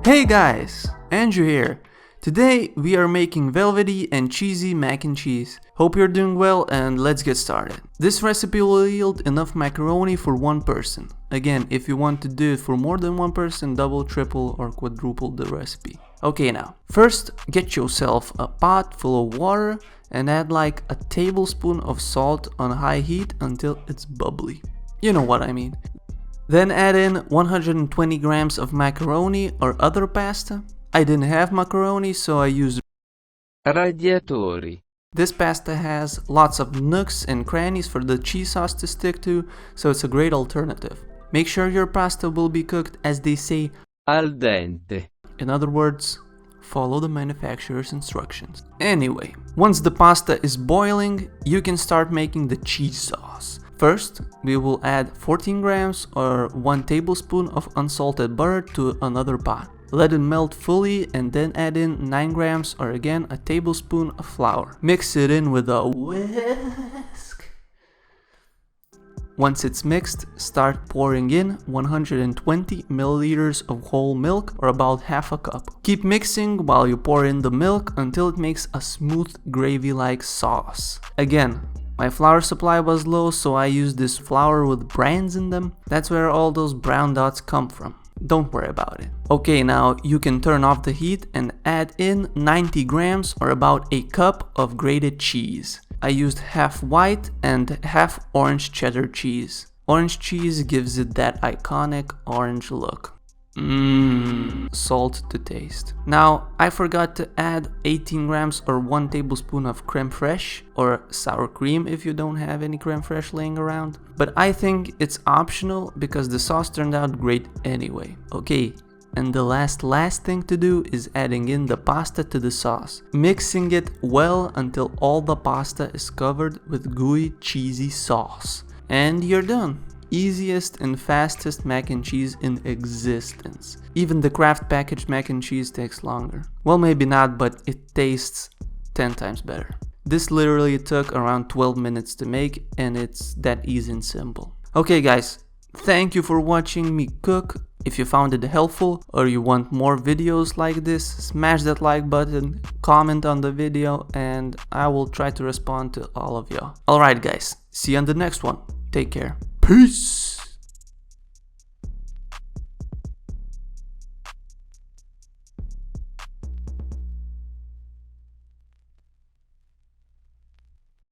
Hey guys, Andrew here. Today we are making velvety and cheesy mac and cheese. Hope you're doing well and let's get started. This recipe will yield enough macaroni for one person. Again, if you want to do it for more than one person, double, triple or quadruple the recipe. Okay, now, first get yourself a pot full of water and add like a tablespoon of salt on high heat until it's bubbly. You know what I mean. Then add in 120 grams of macaroni or other pasta. I didn't have macaroni, so I used radiatori. This pasta has lots of nooks and crannies for the cheese sauce to stick to, so it's a great alternative. Make sure your pasta will be cooked, as they say, al dente. In other words, follow the manufacturer's instructions. Anyway, once the pasta is boiling, you can start making the cheese sauce. First, we will add 14 grams or 1 tablespoon of unsalted butter to another pot. Let it melt fully and then add in 9 grams or again a tablespoon of flour. Mix it in with a whisk. Once it's mixed, start pouring in 120 milliliters of whole milk or about half a cup. Keep mixing while you pour in the milk until it makes a smooth gravy-like sauce. Again, my flour supply was low, so I used this flour with brands in them. That's where all those brown dots come from. Don't worry about it. Okay, now you can turn off the heat and add in 90 grams or about a cup of grated cheese. I used half white and half orange cheddar cheese. Orange cheese gives it that iconic orange look. Salt to taste. Now, I forgot to add 18 grams or 1 tablespoon of crème fraiche or sour cream if you don't have any crème fraiche laying around. But I think it's optional because the sauce turned out great anyway. Okay, and the last thing to do is adding in the pasta to the sauce. Mixing it well until all the pasta is covered with gooey cheesy sauce. And you're done. Easiest and fastest mac and cheese in existence. Even the Kraft packaged mac and cheese takes longer. Well, maybe not, but it tastes 10 times better. This literally took around 12 minutes to make, and it's that easy and simple. Okay guys, thank you for watching me cook. If you found it helpful or you want more videos like this, smash that like button, comment on the video, and I will try to respond to all of y'all. Alright guys, see you on the next one. Take care. Peace!